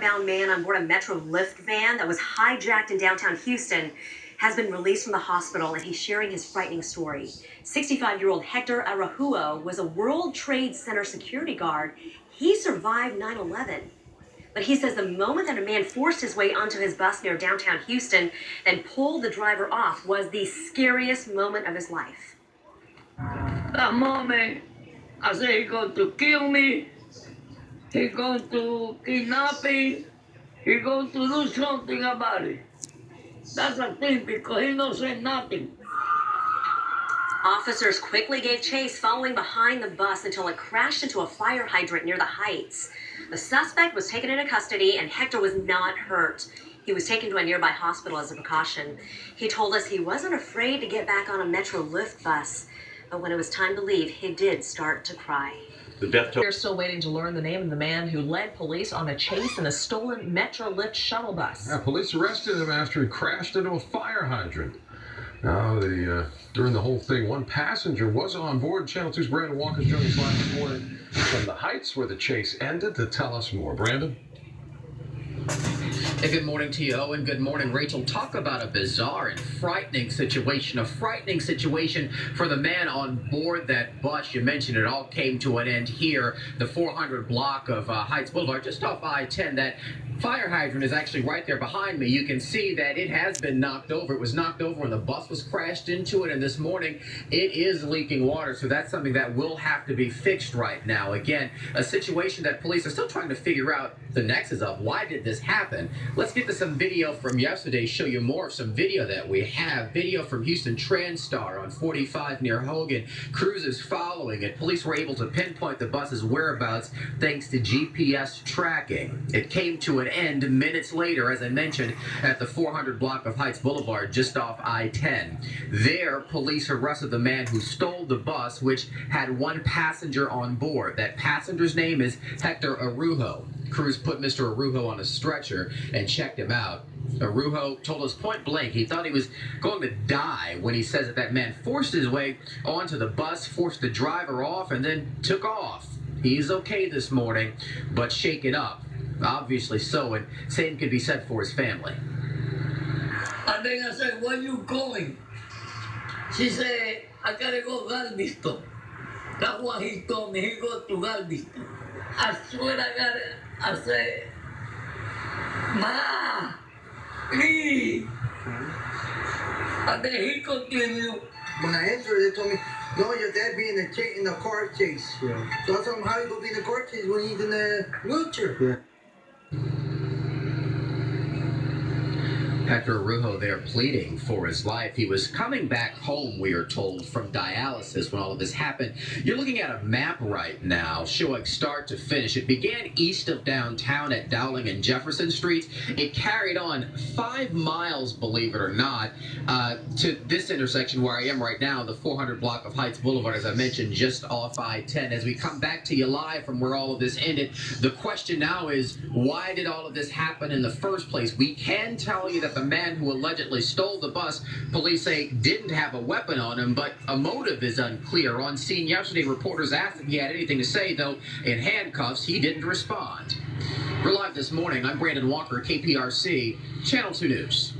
Bound man on board a metrolife van that was hijacked in downtown Houston has been released from the hospital, and he's sharing his frightening story. 65-year-old Hector Araujo was a World Trade Center security guard. He survived 9/11. But he says the moment that a man forced his way onto his bus near downtown Houston, then pulled the driver off, was the scariest moment of his life. That moment, I said he's going to kill me. He's going to kidnap me. He's going to do something about it. That's the thing, because he don't say nothing. Officers quickly gave chase, following behind the bus until it crashed into a fire hydrant near the Heights. The suspect was taken into custody, and Hector was not hurt. He was taken to a nearby hospital as a precaution. He told us he wasn't afraid to get back on a metrolife bus, but when it was time to leave, he did start to cry. They're still waiting to learn the name of the man who led police on a chase in a stolen metrolife shuttle bus. Yeah, police arrested him after he crashed into a fire hydrant. Now, during the whole thing, one passenger was on board. Channel 2's Brandon Walker's joining us live this morning from the Heights where the chase ended to tell us more. Brandon? Hey, good morning to you, Owen. Good morning, Rachel. Talk about a bizarre and frightening situation. A frightening situation for the man on board that bus. You mentioned it all came to an end here, the 400 block of Heights Boulevard, just off I-10. That fire hydrant is actually right there behind me. You can see that it has been knocked over. It was knocked over when the bus was crashed into it, and this morning it is leaking water, so that's something that will have to be fixed right now. Again, a situation that police are still trying to figure out the nexus of. Why did this happen? Let's get to some video from yesterday, show you more of some video that we have. Video from Houston TransStar on 45 near Hogan. Crews is following it. Police were able to pinpoint the bus's whereabouts thanks to GPS tracking. It came to an end minutes later, as I mentioned, at the 400 block of Heights Boulevard, just off I-10. There, police arrested the man who stole the bus, which had one passenger on board. That passenger's name is Hector Araujo. Crews put Mr. Araujo on a stretcher and checked him out. Araujo told us point blank he thought he was going to die when he says that man forced his way onto the bus, forced the driver off, and then took off. He's okay this morning, but shaken up. Obviously so, and same could be said for his family. And then I said, where you going? She said, I gotta go Galveston. That's what he told me. He go to Galveston. I swear I got it. I said, Ma, please. And then he continued. When I entered, they told me, no, your dad be in the car chase. Yeah. So I told him, how you gonna be in the car chase when he's in the wheelchair? Yeah. Hector Araujo there pleading for his life. He was coming back home, we are told, from dialysis when all of this happened. You're looking at a map right now showing start to finish. It began east of downtown at Dowling and Jefferson Streets. It carried on 5 miles, believe it or not, to this intersection where I am right now, the 400 block of Heights Boulevard, as I mentioned, just off I-10. As we come back to you live from where all of this ended, the question now is, why did all of this happen in the first place? We can tell you that the man who allegedly stole the bus, police say, didn't have a weapon on him, but a motive is unclear. On scene yesterday, reporters asked if he had anything to say, though in handcuffs, he didn't respond. We're live this morning. I'm Brandon Walker, KPRC, Channel 2 News.